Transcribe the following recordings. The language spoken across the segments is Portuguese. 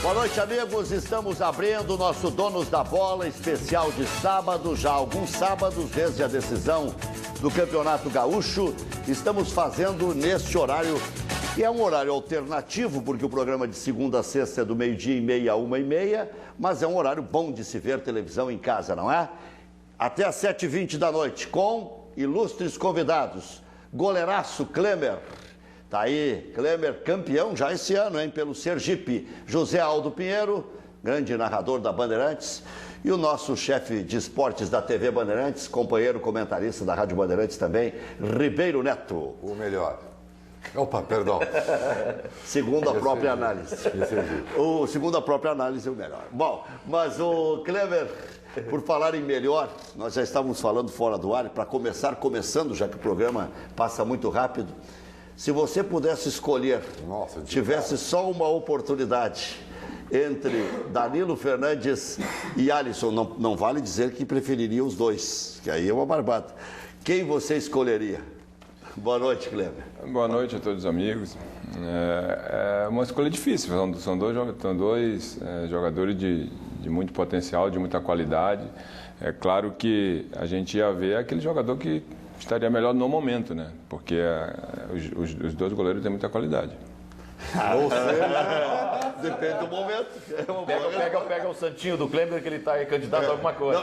Boa noite, amigos. Estamos abrindo o nosso Donos da Bola especial de sábado. Já há alguns sábados, desde a decisão do Campeonato Gaúcho, estamos fazendo neste horário, que é um horário alternativo, porque o programa de segunda a sexta é do 12h30 a 1h30, mas é um horário bom de se ver televisão em casa, não é? Até às 7h20 da noite, com ilustres convidados. Goleiraço Klemer. Tá aí, Klemer, campeão já esse ano, hein, pelo Sergipe. José Aldo Pinheiro, grande narrador da Bandeirantes. E o nosso chefe de esportes da TV Bandeirantes, companheiro comentarista da Rádio Bandeirantes também, Ribeiro Neto. O melhor. Opa, perdão. Segundo a própria análise. Segundo a própria análise, o melhor. Bom, mas o Klemer, por falar em melhor, nós já estávamos falando fora do ar, para começando, já que o programa passa muito rápido. Se você pudesse escolher, tivesse só uma oportunidade entre Danilo Fernandes e Alisson, não vale dizer que preferiria os dois, que aí é uma barbada. Quem você escolheria? Boa noite, Kleber. Boa noite a todos os amigos. É uma escolha difícil, são dois jogadores de muito potencial, de muita qualidade. É claro que a gente ia ver aquele jogador que estaria melhor no momento, né? Porque os dois goleiros têm muita qualidade. Depende do momento. Pega o santinho do Kleber que ele está candidato a alguma coisa.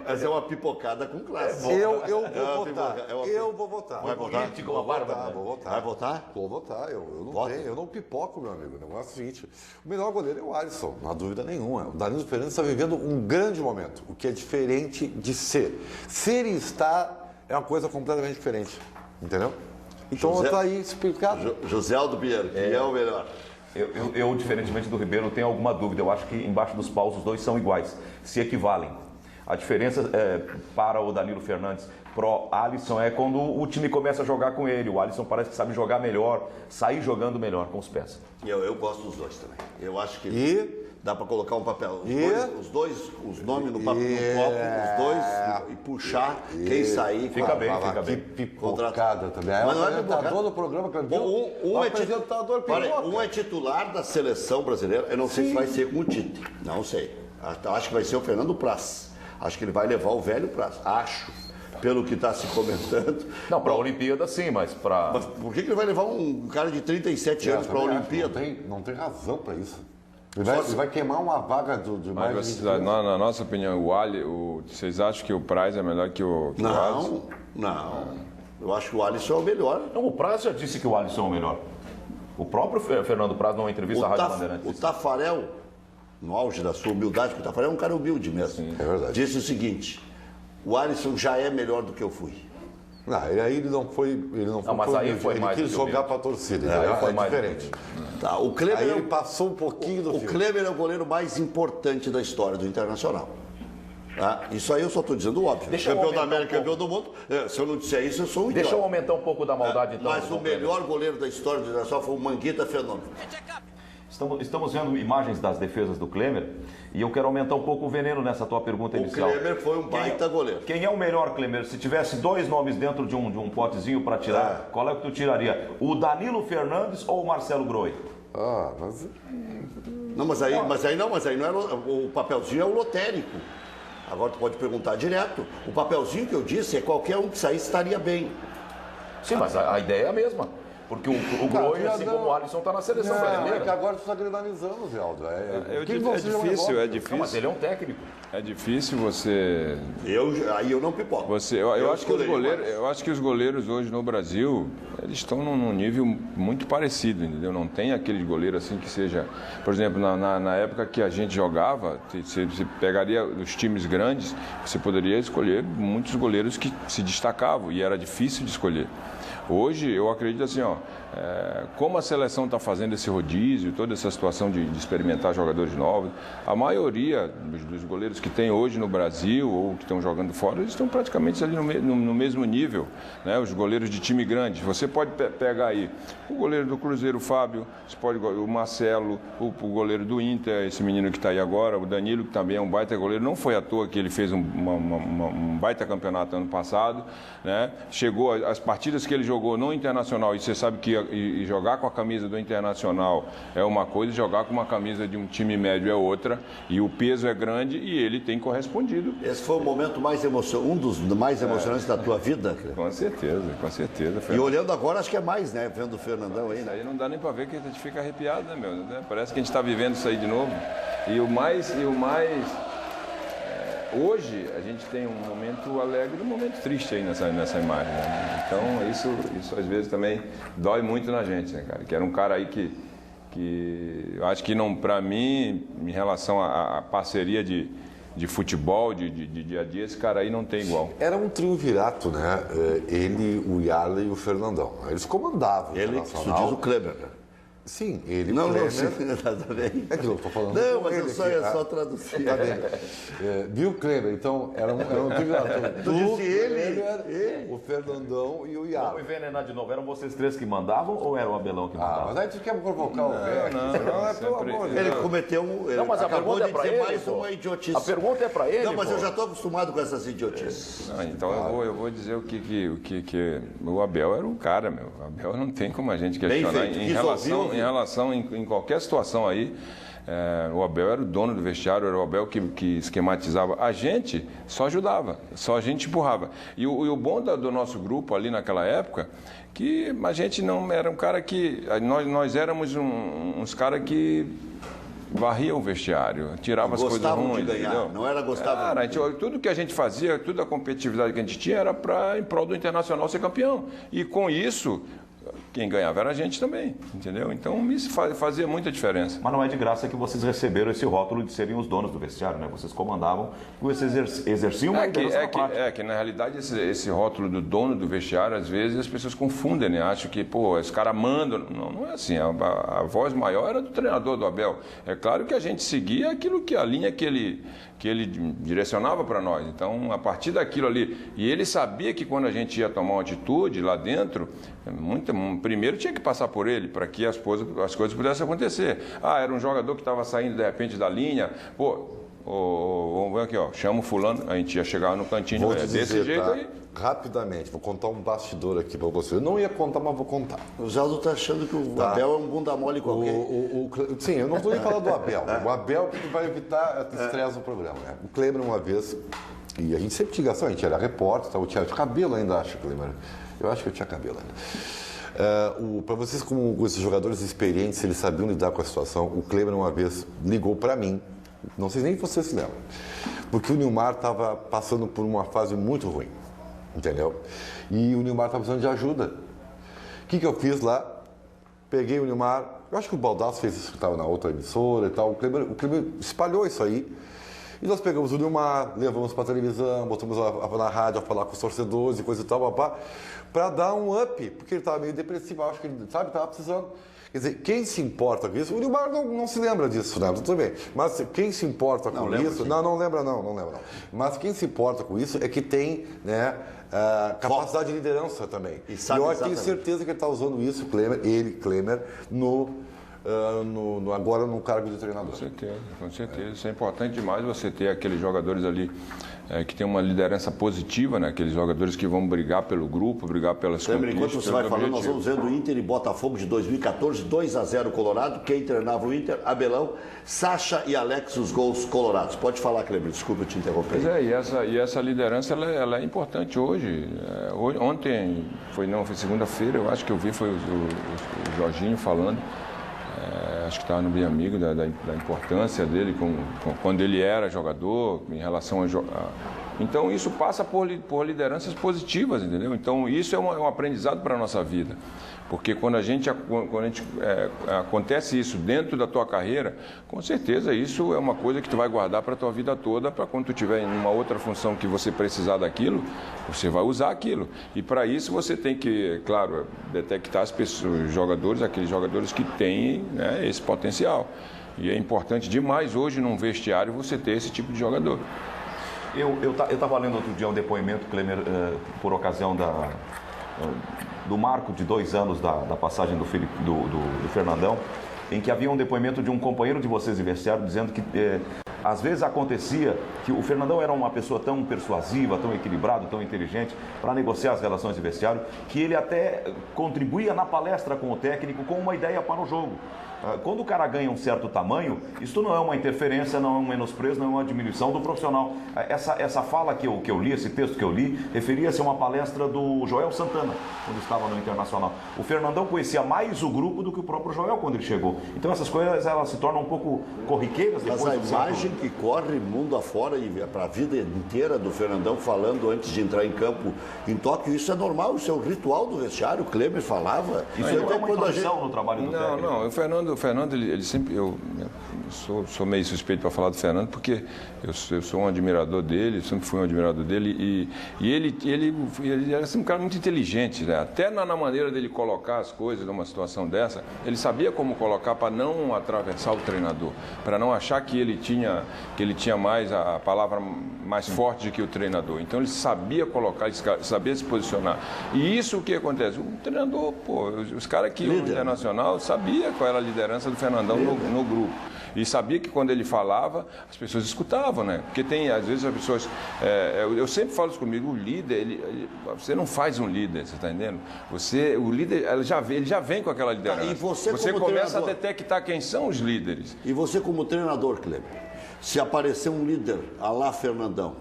Mas é uma pipocada com classe. Eu vou votar. Eu vou votar. Vai votar? Vou votar. Vai votar? Vou votar. Eu não pipoco, meu amigo. O negócio é o seguinte: o melhor goleiro é o Alisson, não há dúvida nenhuma. O Danilo Fernandes está vivendo um grande momento, o que é diferente de ser. Ser e estar é uma coisa completamente diferente. Entendeu? Então está aí explicado. José Aldo Pinheiro, quem é o melhor? Eu, diferentemente do Ribeiro, não tenho alguma dúvida. Eu acho que embaixo dos paus os dois são iguais, se equivalem. A diferença para o Danilo Fernandes pro Alisson é quando o time começa a jogar com ele. O Alisson parece que sabe jogar melhor, sair jogando melhor com os pés. Eu gosto dos dois também. Eu acho que dá para colocar um papel. Os nomes no copo, os dois, e puxar quem sair. Fica bem. Pipocada também. Mas não é apresentador do programa, um é titular da seleção brasileira. Eu não sei se vai ser com o Tite. Não sei. Acho que vai ser o Fernando Praz. Acho que ele vai levar o velho Praz. Acho. Pelo que está se comentando. Não, para a Olimpíada sim, mas para... Mas por que ele vai levar um cara de 37 anos para a Olimpíada? Não tem razão para isso. Ele vai queimar uma vaga de mais... Mas, na nossa opinião, vocês acham que o Praz é melhor que o Alisson? Não. Eu acho que o Alisson é o melhor. Não, o Praz já disse que o Alisson é o melhor. O próprio Fernando Praz, numa entrevista à Rádio Bandeirantes. O Tafarel, no auge da sua humildade, porque o Tafarel é um cara humilde mesmo. Sim, é verdade. Disse o seguinte: o Alisson já é melhor do que eu fui. Não, aí ele não foi. Mas aí foi ele mais. Ele quis jogar para a torcida. Aí foi mais diferente. Tá, o Kleber aí ele passou um pouquinho do filme. O Kleber é o goleiro mais importante da história do Internacional. Tá? Isso aí eu só estou dizendo óbvio. Campeão da América, campeão do mundo. Se eu não disser isso, eu sou um idiota. Deixa eu aumentar um pouco da maldade, então. Mas o melhor goleiro da história do Internacional foi o Manguita Fenômeno. Estamos vendo imagens das defesas do Klemer e eu quero aumentar um pouco o veneno nessa tua pergunta inicial. O Klemer foi um baita goleiro. Quem é o melhor, Klemer? Se tivesse dois nomes dentro de um potezinho para tirar, qual é que tu tiraria? O Danilo Fernandes ou o Marcelo Groi? Mas... Não, mas aí não era o papelzinho é o lotérico. Agora tu pode perguntar direto. O papelzinho que eu disse é qualquer um que saísse estaria bem. Sim, mas a ideia é a mesma. Porque o Groi, assim como o Alisson, está na seleção brasileira. É que agora tu está granalizando, Zé. É difícil. Não, mas ele é um técnico. É difícil você... Aí eu não pipoco. Eu acho que os goleiros hoje no Brasil, eles estão num nível muito parecido, entendeu? Não tem aquele goleiro assim que seja... Por exemplo, na época que a gente jogava, você pegaria os times grandes, você poderia escolher muitos goleiros que se destacavam e era difícil de escolher. Hoje, eu acredito assim, como a seleção está fazendo esse rodízio, toda essa situação de experimentar jogadores novos, a maioria dos goleiros que tem hoje no Brasil ou que estão jogando fora, eles estão praticamente ali no mesmo nível, né? Os goleiros de time grande. Você pode pegar aí o goleiro do Cruzeiro, o Fábio, você pode, o Marcelo, o goleiro do Inter, esse menino que está aí agora, o Danilo, que também é um baita goleiro. Não foi à toa que ele fez um baita campeonato ano passado, né? Chegou, as partidas que ele jogou no Internacional, e você sabe que jogar com a camisa do Internacional é uma coisa, jogar com uma camisa de um time médio é outra, e o peso é grande e ele tem correspondido. Esse foi o momento mais um dos mais emocionantes da tua vida? Com certeza, com certeza. E olhando agora, acho que é mais, né? Vendo o Fernandão aí, né? Isso aí não dá nem para ver que a gente fica arrepiado, né, meu? Parece que a gente está vivendo isso aí de novo. E o mais hoje a gente tem um momento alegre e um momento triste aí nessa imagem, né? Então isso às vezes também dói muito na gente, né, cara? Que era um cara aí que eu acho que não, para mim, em relação à parceria de futebol, de dia a dia, esse cara aí não tem igual. Era um triunvirato, né? Ele, o Yarley e o Fernandão. Eles comandavam. Ele, isso diz o Kleber, né? Sim, ele não, Kleber... Não, sim, nada bem. É que eu estou falando. Não, mas eu só traduzir. Viu, Kleber? Então, era um triunvirato. Tu disse ele, o Fernandão e o Yarley. Vamos envenenar de novo. Eram vocês três que mandavam ou era o Abelão que mandava? Mas aí tu quer provocar o velho? Não, é pelo amor de Deus. Ele cometeu Não, mas a pergunta é para ele. Mais uma idiotice. A pergunta é para ele. Não, mas eu já estou acostumado com essas idiotices. Não, então eu vou dizer o que o Abel era um cara, meu. O Abel não tem como a gente questionar em relação em qualquer situação aí. O Abel era o dono do vestiário, era o Abel que esquematizava. A gente só ajudava, só a gente empurrava. E o bom do nosso grupo ali naquela época, que a gente não era um cara que... Nós éramos uns caras que varriam o vestiário, tirava as coisas ruins. De ganhar, não era gostava tudo que a gente fazia, toda a competitividade que a gente tinha era em prol do Internacional ser campeão. E com isso... Quem ganhava era a gente também, entendeu? Então isso fazia muita diferença. Mas não é de graça que vocês receberam esse rótulo de serem os donos do vestiário, né? Vocês comandavam, vocês exerciam uma liderança na prática. Que na realidade esse rótulo do dono do vestiário, às vezes as pessoas confundem, né? Acham que, esse cara manda. Não é assim. A voz maior era do treinador do Abel. É claro que a gente seguia a linha que ele direcionava para nós. Então, a partir daquilo ali, e ele sabia que quando a gente ia tomar uma atitude lá dentro, primeiro tinha que passar por ele, para que as coisas pudessem acontecer. Era um jogador que estava saindo de repente da linha, vamos ver aqui, chama o fulano, a gente ia chegar no cantinho, desse jeito aí. Rapidamente, vou contar um bastidor aqui para você. Eu não ia contar, mas vou contar. O Zaldo está achando que o Abel é um bunda mole qualquer. Sim, eu não estou nem falando do Abel. O Abel que vai evitar estresse no programa. Né? O Kleber, uma vez, e a gente sempre tinha ligação, a gente era repórter, eu tinha cabelo ainda, acho, Kleber. Eu acho que eu tinha cabelo ainda. Para vocês, como esses jogadores experientes, eles sabiam lidar com a situação, o Kleber, uma vez, ligou para mim, não sei nem se vocês se lembram, porque o Nilmar estava passando por uma fase muito ruim. Entendeu? E o Nilmar estava precisando de ajuda. O que eu fiz lá? Peguei o Nilmar, eu acho que o Baldasso fez isso que estava na outra emissora e tal. O Kleber espalhou isso aí. E nós pegamos o Nilmar, levamos para a televisão, botamos na rádio a falar com os torcedores e coisa e tal, para dar um up, porque ele estava meio depressivo, acho que ele estava precisando. Quer dizer, quem se importa com isso, o Nilmar não se lembra disso, né? Tudo bem. Mas quem se importa com isso... Não lembra não. Mas quem se importa com isso é que tem, né, capacidade de liderança também. E eu tenho certeza que ele está usando isso, Klemer, agora no cargo de treinador. Com certeza. Isso é importante demais, você ter aqueles jogadores ali que tem uma liderança positiva, né? Aqueles jogadores que vão brigar pelo grupo, brigar pelas conquistas. Enquanto você vai falando, nós vamos vendo o Inter e Botafogo de 2014, 2-0 Colorado. Quem treinava o Inter? Abelão, Sacha e Alex, os gols colorados. Pode falar, Kleber, desculpa eu te interromper. E essa liderança ela é importante hoje. Ontem, foi segunda-feira, eu acho que eu vi, foi o Jorginho falando. Acho que estava no Bem Amigo da importância dele quando ele era jogador, em relação a... Então isso passa por lideranças positivas, entendeu? Então isso é um aprendizado para a nossa vida. Porque quando acontece isso dentro da tua carreira, com certeza isso é uma coisa que tu vai guardar para a tua vida toda, para quando tu tiver em uma outra função que você precisar daquilo, você vai usar aquilo. E para isso você tem que, claro, detectar as pessoas, aqueles jogadores que têm, né, esse potencial. E é importante demais hoje num vestiário você ter esse tipo de jogador. Eu estava lendo outro dia um depoimento, Klemer, por ocasião do marco de 2 anos da passagem do Fernandão, em que havia um depoimento de um companheiro de vocês de vestiário dizendo que às vezes acontecia que o Fernandão era uma pessoa tão persuasiva, tão equilibrado, tão inteligente para negociar as relações de vestiário, que ele até contribuía na palestra com o técnico com uma ideia para o jogo. Quando o cara ganha um certo tamanho, isso não é uma interferência, não é um menosprezo, não é uma diminuição do profissional. Essa fala que eu li, esse texto que eu li, referia-se a uma palestra do Joel Santana, quando estava no Internacional. O Fernandão conhecia mais o grupo do que o próprio Joel quando ele chegou. Então essas coisas elas se tornam um pouco corriqueiras. Mas a imagem que corre mundo afora e para a vida inteira do Fernandão falando antes de entrar em campo em Tóquio, isso é normal, isso é o ritual do vestiário, o Klemer falava. Isso não é uma introdução no trabalho do técnico. Não, o Fernando, ele sempre... Eu sou meio suspeito para falar do Fernando, porque eu sou um admirador dele, sempre fui um admirador dele, e ele era assim, um cara muito inteligente, né? Até na maneira dele colocar as coisas numa situação dessa, ele sabia como colocar para não atravessar o treinador, para não achar que ele tinha mais a palavra mais forte do que o treinador. Então ele sabia colocar, ele sabia se posicionar. E isso o que acontece? O treinador, os caras aqui no Internacional sabia qual era a liderança do Fernandão no grupo. E sabia que quando ele falava, as pessoas escutavam, né? Porque às vezes as pessoas... eu sempre falo isso comigo, o líder, você não faz um líder, você está entendendo? O líder, ele já vem com aquela liderança. E você começa treinador, a detectar quem são os líderes. E você como treinador, Kleber, se aparecer um líder à lá Fernandão...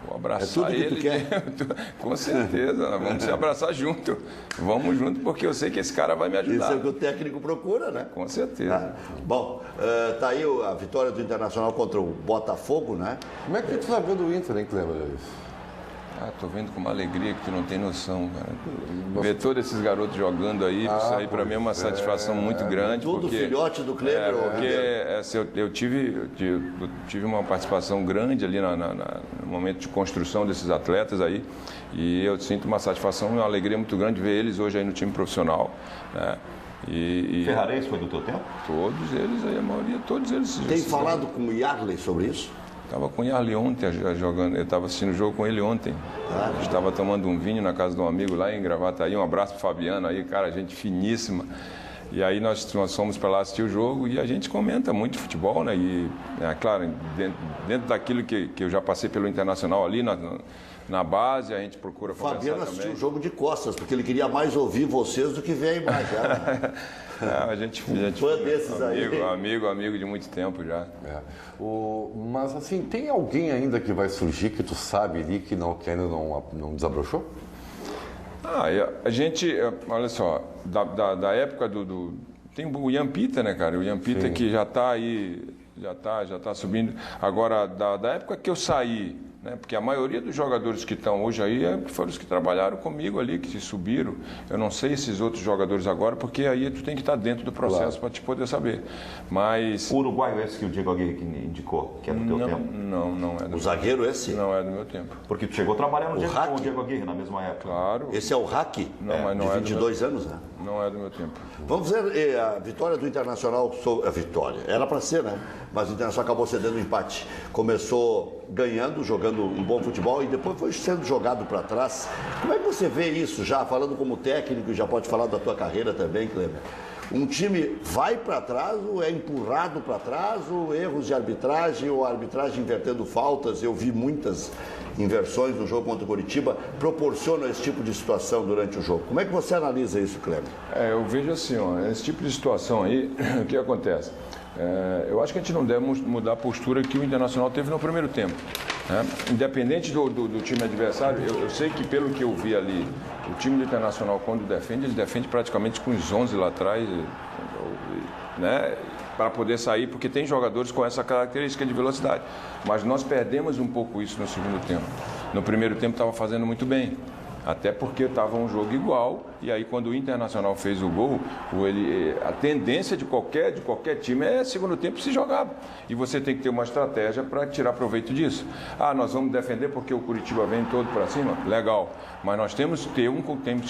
Vou abraçar ele. Tu quer? Com certeza, vamos se abraçar junto. Vamos junto, porque eu sei que esse cara vai me ajudar. Isso é o que o técnico procura, né? Com certeza. Bom, tá aí a vitória do Internacional contra o Botafogo, né? Como é que tu tá vendo o Inter, hein, Kleber? Tô vendo com uma alegria que tu não tem noção, cara. Ver todos esses garotos jogando aí, isso aí para mim é uma satisfação muito grande. Tudo porque, filhote do Kleber. Eu tive uma participação grande ali no momento de construção desses atletas aí, e eu sinto uma satisfação e uma alegria muito grande ver eles hoje aí no time profissional, né? Ferrarense foi do teu tempo? Todos eles aí, a maioria, todos eles. Tem falado com o Yarley sobre isso? Estava com o Yarley ontem jogando, eu estava assistindo o jogo com ele ontem. A gente estava tomando um vinho na casa de um amigo lá em Gravataí. Um abraço para o Fabiano aí, cara, gente finíssima. E aí nós fomos para lá assistir o jogo e a gente comenta muito futebol, né? E, claro, dentro daquilo que eu já passei pelo Internacional ali na base, a gente procura conversar também. Fabiano assistiu o jogo de costas, porque ele queria mais ouvir vocês do que ver a imagem. A gente fã desses amigo de muito tempo já. Mas assim, tem alguém ainda que vai surgir que tu sabe ali que ainda não desabrochou? A gente, olha só, da época tem o Ian Pita, né, cara? O Ian Pita que já está aí, já tá subindo. Agora, da época que eu saí, né? Porque a maioria dos jogadores que estão hoje aí foram os que trabalharam comigo ali, que subiram. Eu não sei esses outros jogadores agora, porque aí tu tem que estar dentro do processo para te poder saber. Mas... O uruguaio esse que o Diego Aguirre indicou, que é do teu tempo? Não é do O zagueiro esse? Não é do meu tempo. Porque tu chegou trabalhando com o Diego Aguirre na mesma época. Claro. Esse é o Hack? Mas não de é 22 anos, né? Não é do meu tempo. Vamos ver a vitória do Internacional. A vitória, era para ser, né? Mas o Internacional acabou cedendo o empate. Começou ganhando, jogando um bom futebol e depois foi sendo jogado para trás. Como é que você vê isso já, falando como técnico, já pode falar da tua carreira também, Kleber? Um time vai para trás ou é empurrado para trás, ou erros de arbitragem, ou a arbitragem invertendo faltas? Eu vi muitas inversões no jogo contra o Coritiba, proporcionam esse tipo de situação durante o jogo. Como é que você analisa isso, Kleber? Eu vejo assim, esse tipo de situação aí, o que acontece? Eu acho que a gente não deve mudar a postura que o Internacional teve no primeiro tempo. Né? Independente do time adversário, eu sei que pelo que eu vi ali, o time do Internacional, quando defende, ele defende praticamente com os 11 lá atrás, né? Para poder sair, porque tem jogadores com essa característica de velocidade. Mas nós perdemos um pouco isso no segundo tempo. No primeiro tempo estava fazendo muito bem. Até porque estava um jogo igual, e aí quando o Internacional fez o gol, a tendência de qualquer time é segundo tempo se jogar. E você tem que ter uma estratégia para tirar proveito disso. Nós vamos defender porque o Coritiba vem todo para cima? Legal. Mas nós temos que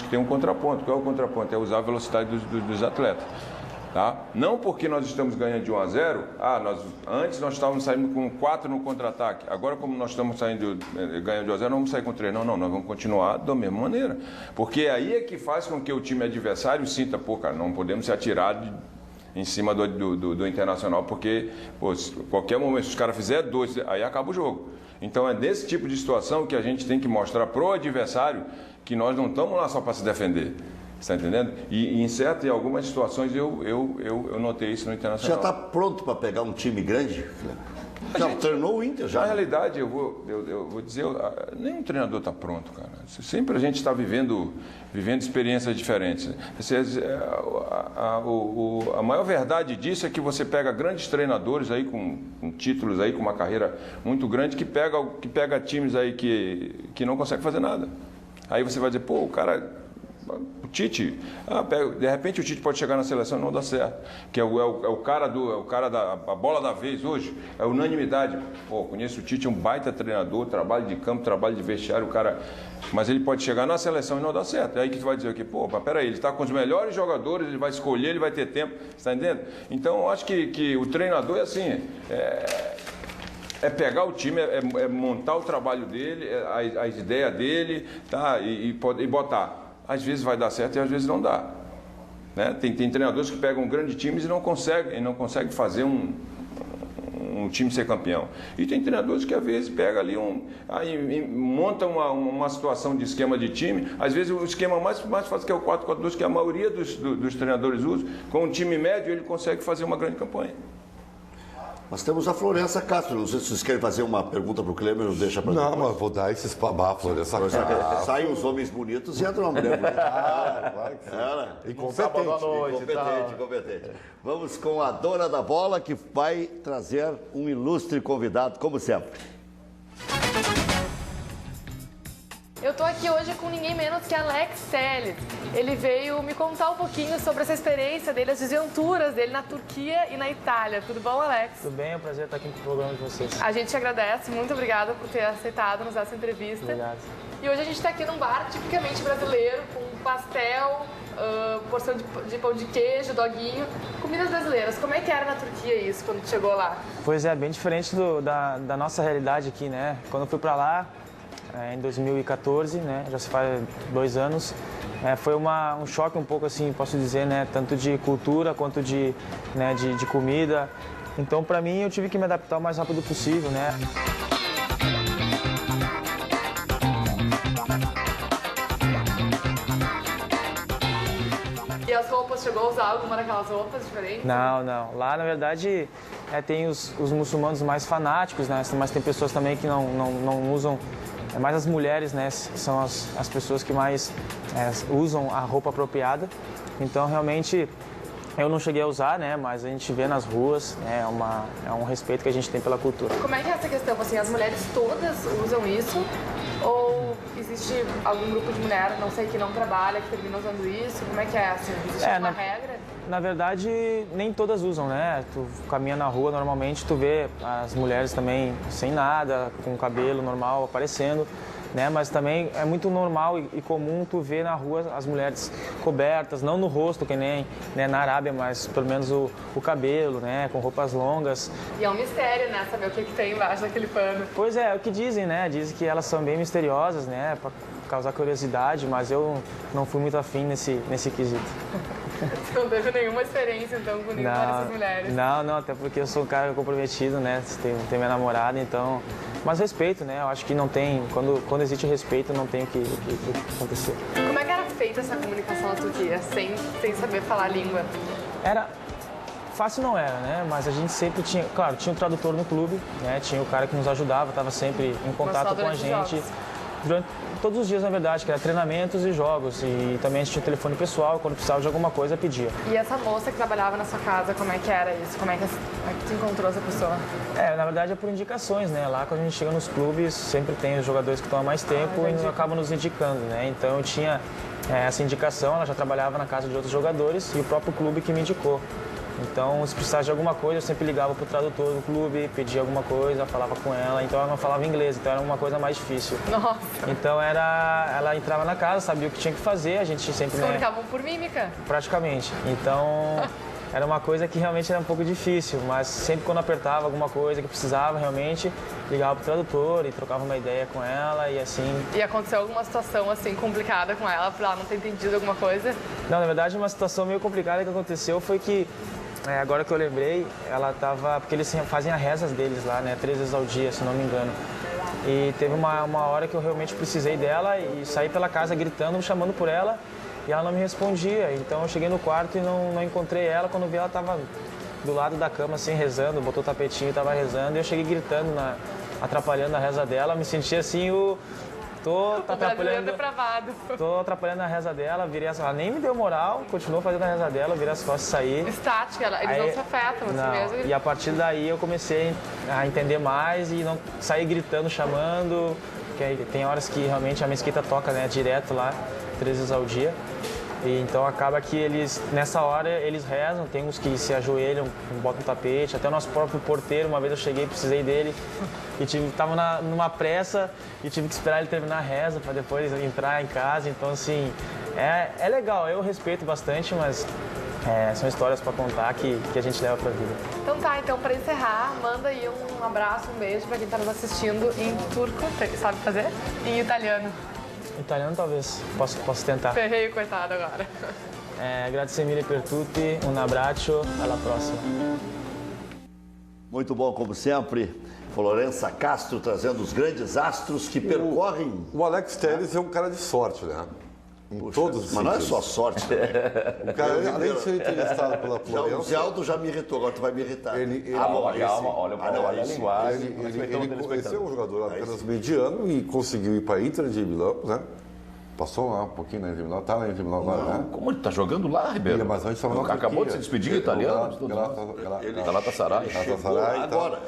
ter um contraponto. Qual é o contraponto? É usar a velocidade dos atletas. Tá? Não porque nós estamos ganhando de 1-0, antes nós estávamos saindo com 4 no contra-ataque, agora como nós estamos ganhando de 1-0, não vamos sair com 3, não, nós vamos continuar da mesma maneira, porque aí é que faz com que o time adversário sinta, pô, cara, não podemos se atirar em cima do Internacional, porque pô, qualquer momento, se os caras fizerem 2, aí acaba o jogo. Então é nesse tipo de situação que a gente tem que mostrar pro adversário que nós não estamos lá só para se defender. Está entendendo? E em algumas situações eu notei isso no Internacional. Já está pronto para pegar um time grande? Já treinou o Inter, já? Na realidade, eu vou dizer, nenhum treinador está pronto, cara. Sempre a gente está vivendo experiências diferentes. A maior verdade disso é que você pega grandes treinadores aí com títulos aí, com uma carreira muito grande, que pega times aí que não conseguem fazer nada. Aí você vai dizer, pô, o cara... O Tite, de repente o Tite pode chegar na seleção e não dá certo, que é o cara da bola da vez hoje, é unanimidade. Pô, conheço o Tite, é um baita treinador, trabalho de campo, trabalho de vestiário, o cara, mas ele pode chegar na seleção e não dar certo. É aí que tu vai dizer aqui, pô, mas peraí, ele está com os melhores jogadores, ele vai escolher, ele vai ter tempo, está entendendo? Então eu acho que o treinador é assim, é pegar o time, é montar o trabalho dele, as ideias dele, tá? E botar. Às vezes vai dar certo e às vezes não dá. Né? Tem treinadores que pegam grandes times e não conseguem fazer um time ser campeão. E tem treinadores que às vezes pega ali monta uma situação de esquema de time. Às vezes o esquema mais fácil que é o 4-4-2, que a maioria dos treinadores usam. Com um time médio ele consegue fazer uma grande campanha. Nós temos a Florença Castro. Não sei se vocês querem fazer uma pergunta para o Kleber ou deixa para Não, mas vou dar esses babá, Florença Castro. Saem os homens bonitos e entra uma mulher bonita. Claro que sim. Incompetente. Vamos com a dona da bola, que vai trazer um ilustre convidado, como sempre. Eu tô aqui hoje com ninguém menos que Alex Telles. Ele veio me contar um pouquinho sobre essa experiência dele, as desventuras dele na Turquia e na Itália. Tudo bom, Alex? Tudo bem, é um prazer estar aqui no programa de vocês. A gente agradece, muito obrigada por ter aceitado nos dar essa entrevista. Obrigado. E hoje a gente está aqui num bar tipicamente brasileiro, com pastel, porção de pão de queijo, doguinho, comidas brasileiras. Como é que era na Turquia isso, quando chegou lá? Pois é, bem diferente da nossa realidade aqui, né? Quando eu fui para lá, em 2014, né, já se faz 2 anos, foi um choque um pouco assim, posso dizer, né, tanto de cultura quanto de comida. Então, para mim, eu tive que me adaptar o mais rápido possível, né. E as roupas, chegou a usar alguma daquelas roupas diferentes? Não. Lá, na verdade, tem os muçulmanos mais fanáticos, né, mas tem pessoas também que não usam. É mais as mulheres, né, são as pessoas que mais usam a roupa apropriada. Então, realmente, eu não cheguei a usar, né, mas a gente vê nas ruas, né, é um respeito que a gente tem pela cultura. Como é que é essa questão? Assim, as mulheres todas usam isso? Ou existe algum grupo de mulher, não sei, que não trabalha, que termina usando isso? Como é que é, assim? Existe uma regra? Na verdade, nem todas usam, né? Tu caminha na rua, normalmente tu vê as mulheres também sem nada, com o cabelo normal aparecendo, né? Mas também é muito normal e comum tu ver na rua as mulheres cobertas, não no rosto, que nem, né, na Arábia, mas pelo menos o cabelo, né? Com roupas longas. E é um mistério, né? Saber o que tem embaixo daquele pano. Pois é o que dizem, né? Dizem que elas são bem misteriosas, né? Pra causar curiosidade, mas eu não fui muito afim nesse quesito. Você não teve nenhuma experiência, então, com nenhuma dessas mulheres? Não, até porque eu sou um cara comprometido, né? Tem minha namorada, então... Mas respeito, né? Eu acho que não tem... Quando existe respeito, não tem o que acontecer. Como é que era feita essa comunicação na Turquia, sem saber falar a língua? Fácil não era, né? Mas a gente sempre tinha... Claro, tinha um tradutor no clube, né? Tinha o cara que nos ajudava, estava sempre em contato com a gente. Durante todos os dias, na verdade, que era treinamentos e jogos. E também a gente tinha telefone pessoal, quando precisava de alguma coisa, pedia. E essa moça que trabalhava na sua casa, como é que era isso? Como é que você encontrou essa pessoa? Na verdade é por indicações, né? Lá quando a gente chega nos clubes, sempre tem os jogadores que estão há mais tempo e acabam nos indicando, né? Então eu tinha essa indicação, ela já trabalhava na casa de outros jogadores e o próprio clube que me indicou. Então, se precisasse de alguma coisa, eu sempre ligava pro tradutor do clube, pedia alguma coisa, falava com ela. Então, ela não falava inglês, então era uma coisa mais difícil. Nossa! Então, ela entrava na casa, sabia o que tinha que fazer, a gente sempre... Se comunicavam por mímica? Praticamente. Então, era uma coisa que realmente era um pouco difícil, mas sempre quando apertava alguma coisa que precisava realmente, ligava pro tradutor e trocava uma ideia com ela e assim... E aconteceu alguma situação assim complicada com ela, por ela não ter entendido alguma coisa? Não, na verdade uma situação meio complicada que aconteceu foi que, agora que eu lembrei, ela tava... Porque eles fazem as rezas deles lá, né, 3 vezes ao dia, se não me engano. E teve uma hora que eu realmente precisei dela e saí pela casa gritando, chamando por ela e ela não me respondia. Então eu cheguei no quarto e não encontrei ela. Quando vi ela estava do lado da cama assim rezando, botou o tapetinho e estava rezando. E eu cheguei gritando, atrapalhando a reza dela. Me senti assim, tô atrapalhando a reza dela, ela nem me deu moral, continuou fazendo a reza dela, virei as costas e saí. Estática, eles não se afetam assim mesmo. E a partir daí eu comecei a entender mais e não sair gritando, chamando, que tem horas que realmente a mesquita toca, né, direto lá, 3 vezes ao dia. E então acaba que nessa hora, eles rezam, tem uns que se ajoelham, botam um tapete, até o nosso próprio porteiro, uma vez eu cheguei, precisei dele, e tava numa pressa e tive que esperar ele terminar a reza para depois entrar em casa, então assim, é legal, eu respeito bastante, mas são histórias para contar que a gente leva pra vida. Então tá, para encerrar, manda aí um abraço, um beijo para quem tá nos assistindo em turco, sabe fazer? Em italiano. Italiano talvez, posso tentar. Ferrei o coitado agora. Grazie mille per tutti, un abbraccio, alla prossima. Muito bom, como sempre, Florença Castro trazendo os grandes astros que percorrem... O Alex Telles é um cara de sorte, né? Todos os mas não é só sorte também. O cara, além de ser entrevistado pela Florença... O Zé Aldo já me irritou, agora tu vai me irritar. Olha a linguagem. Esse é um jogador apenas mediano e conseguiu ir para a Inter de Milão, né? Passou lá um pouquinho na Inter de Milão, tá na Inter de Milão agora, né? Como ele tá jogando lá, Ribeiro? Mas antes estava na Acabou de se despedir em italiano? Galatasaray. Agora.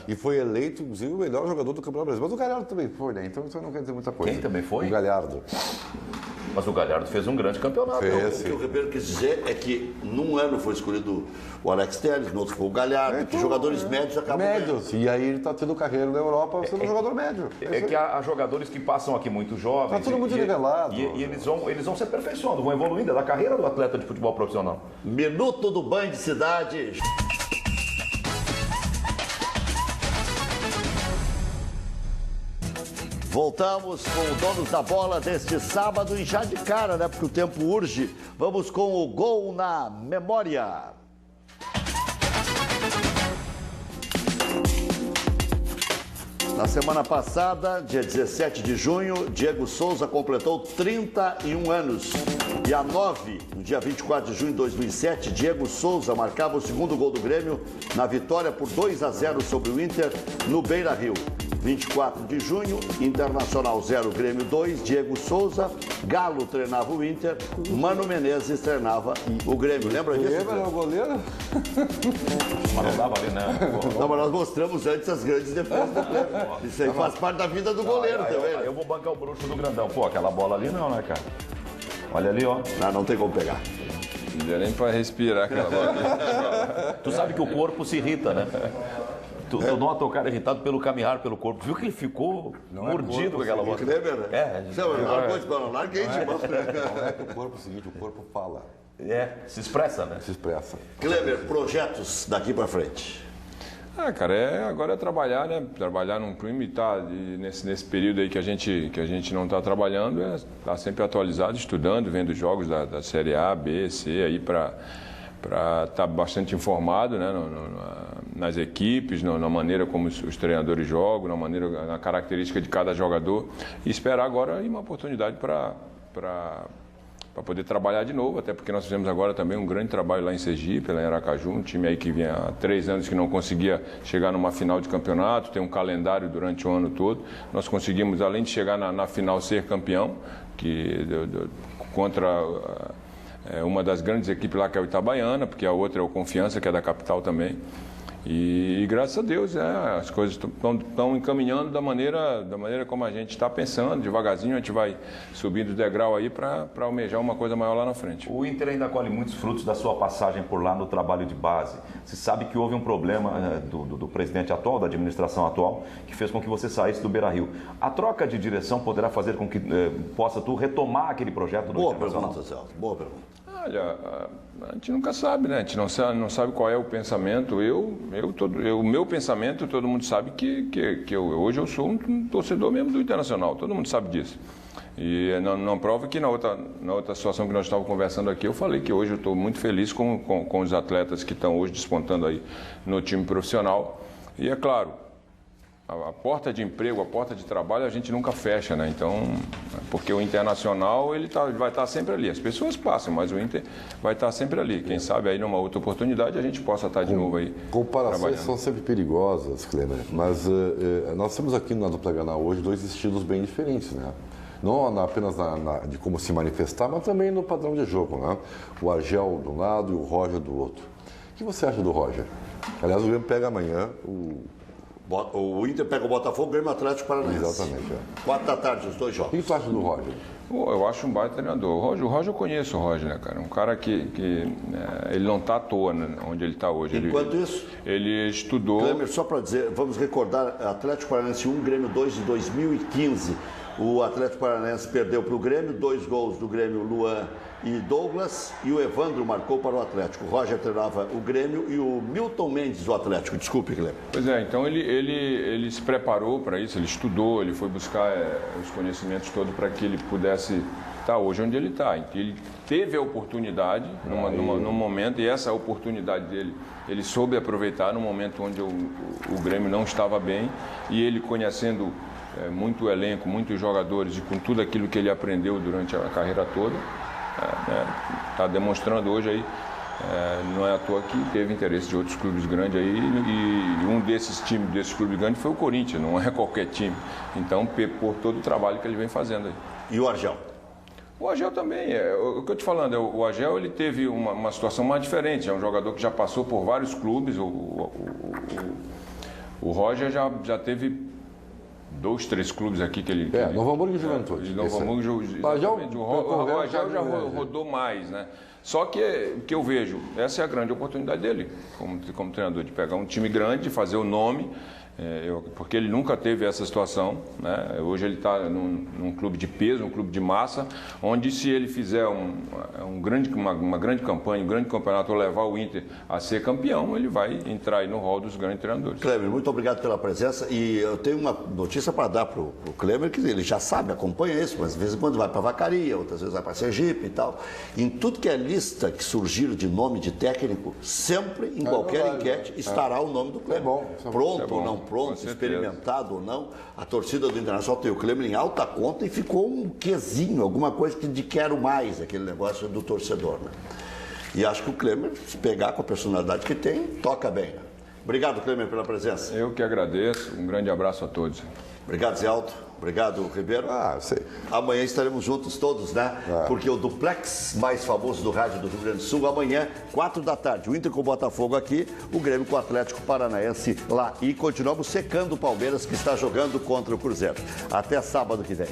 E foi eleito, inclusive, o melhor jogador do Campeonato Brasileiro. Mas o Galhardo também foi, né? Então isso não quer dizer muita coisa. Quem também foi? O Galhardo. Mas o Galhardo fez um grande campeonato. O que o Ribeiro quis dizer é que num ano foi escolhido o Alex Telles, no outro foi o Galhardo, que jogadores médios acabam médios. E aí ele está tendo carreira na Europa sendo um jogador médio. É que há jogadores que passam aqui muito jovens. Está tudo muito nivelado. E eles vão se aperfeiçoando, vão evoluindo da carreira do atleta de futebol profissional. Minuto do Banho de Cidade. Voltamos com o Donos da Bola deste sábado e já de cara, né? Porque o tempo urge. Vamos com o Gol na Memória. Na semana passada, dia 17 de junho, Diego Souza completou 31 anos. Dia 9, no dia 24 de junho de 2007, Diego Souza marcava o segundo gol do Grêmio na vitória por 2-0 sobre o Inter no Beira-Rio. 24 de junho, Internacional 0, Grêmio 2, Diego Souza, Galo treinava o Inter, Mano Menezes treinava o Grêmio. Lembra disso? Lembra o goleiro? Mas não dava ali, né? Não, mas nós mostramos antes as grandes defesas do Grêmio. Isso aí faz parte da vida do goleiro também. Eu vou bancar o bruxo do grandão. Pô, aquela bola ali não, né, cara? Olha ali, ó. Não tem como pegar. Não deu nem pra respirar aquela bola. Tu sabe que o corpo se irrita, né? Tu nota o cara irritado pelo caminhar pelo corpo. Viu que ele ficou mordido com aquela bola? Kleber, né? Larguei de mão. Não é que o corpo é o seguinte, o corpo fala. Se expressa, né? Se expressa. Kleber, projetos daqui pra frente. Cara, agora é trabalhar, né? Trabalhar num clube, tá? Nesse período aí que a gente não está trabalhando, tá sempre atualizado, estudando, vendo jogos da Série A, B, C, aí para estar bastante informado, né? Nas equipes, na maneira como os treinadores jogam, na característica de cada jogador e esperar agora uma oportunidade para poder trabalhar de novo, até porque nós fizemos agora também um grande trabalho lá em Sergipe, lá em Aracaju, um time aí que vinha há 3 anos que não conseguia chegar numa final de campeonato, tem um calendário durante o ano todo. Nós conseguimos, além de chegar na final, ser campeão, contra uma das grandes equipes lá, que é o Itabaiana, porque a outra é o Confiança, que é da capital também. E graças a Deus as coisas estão encaminhando da maneira como a gente está pensando. Devagarzinho a gente vai subindo o degrau aí para almejar uma coisa maior lá na frente. O Inter ainda colhe muitos frutos da sua passagem por lá no trabalho de base. Você sabe que houve um problema do presidente atual, da administração atual, que fez com que você saísse do Beira-Rio. A troca de direção poderá fazer com que possa tu retomar aquele projeto do Internacional? Boa pergunta, Celso. Boa pergunta. Olha, a gente nunca sabe, né? A gente não sabe qual é o pensamento. O meu pensamento, todo mundo sabe que hoje eu sou um torcedor mesmo do Internacional, todo mundo sabe disso. E não prova que na outra situação que nós estávamos conversando aqui, eu falei que hoje eu estou muito feliz com os atletas que estão hoje despontando aí no time profissional. E é claro, a porta de emprego, a porta de trabalho a gente nunca fecha, né? Então, porque o Internacional ele vai estar sempre ali. As pessoas passam, mas o Inter vai estar sempre ali. Quem sabe aí numa outra oportunidade a gente possa estar de novo aí. Comparações são sempre perigosas, Klemer, mas nós temos aqui na Dupla Granal hoje dois estilos bem diferentes, né? Não apenas de como se manifestar, mas também no padrão de jogo, né? O Argel de um lado e o Roger do outro. O que você acha do Roger? Aliás, o Grêmio pega amanhã O Inter pega o Botafogo, Grêmio Atlético Paranaense. Exatamente. 4 da tarde, os dois jogos. O que tu acha do Roger? Eu acho um baita treinador. O Roger, eu conheço o Roger, né, cara? Um cara que ele não está à toa, né, onde ele está hoje. Enquanto isso, ele estudou... Klemer, só para dizer, vamos recordar, Atlético Paranaense 1, Grêmio 2 de 2015. O Atlético Paranaense perdeu para o Grêmio, 2 gols do Grêmio, Luan e Douglas, e o Evandro marcou para o Atlético. O Roger treinava o Grêmio e o Milton Mendes do Atlético. Desculpe, Klemer. Pois é, então ele se preparou para isso, ele estudou, ele foi buscar os conhecimentos todos para que ele pudesse estar hoje onde ele está. Ele teve a oportunidade num momento, e essa oportunidade dele, ele soube aproveitar no momento onde o Grêmio não estava bem, e ele conhecendo muito elenco, muitos jogadores, e com tudo aquilo que ele aprendeu durante a carreira toda, está demonstrando hoje aí, não é à toa que teve interesse de outros clubes grandes aí, e um desses clubes grandes foi o Corinthians, não é qualquer time. Então, por todo o trabalho que ele vem fazendo aí. E o Argel? O Argel também, o que eu te falando, o Argel ele teve uma situação mais diferente, é um jogador que já passou por vários clubes, o Roger já teve 2, 3 clubes aqui que ele... Novo Hamburgo e Juventude. Novo Hamburgo e Juventude. O Argel já rodou mais, né? Só que o que eu vejo, essa é a grande oportunidade dele, como treinador, de pegar um time grande, fazer o nome, porque ele nunca teve essa situação, né? Hoje ele está num clube de peso, um clube de massa, onde se ele fizer uma grande campanha, um grande campeonato, ou levar o Inter a ser campeão, ele vai entrar aí no rol dos grandes treinadores. Klemer, muito obrigado pela presença, e eu tenho uma notícia para dar para o Klemer, que ele já sabe, acompanha isso, mas de vez em quando vai para Vacaria, outras vezes vai para Sergipe e tal. Em tudo que é lista que surgir de nome de técnico, sempre, em qualquer enquete, estará o nome do Klemer. Pronto ou não pronto, experimentado ou não, a torcida do Internacional tem o Klemer em alta conta, e ficou um quezinho, alguma coisa de quero mais, aquele negócio do torcedor, né? E acho que o Klemer, se pegar com a personalidade que tem, toca bem, né? Obrigado, Klemer, pela presença. Eu que agradeço, um grande abraço a todos. Obrigado, Zé Alto. Obrigado, Ribeiro. Sei. Amanhã estaremos juntos todos, né? Porque o duplex mais famoso do rádio do Rio Grande do Sul, amanhã, 4 da tarde. O Inter com o Botafogo aqui, o Grêmio com o Atlético Paranaense lá. E continuamos secando o Palmeiras, que está jogando contra o Cruzeiro. Até sábado que vem.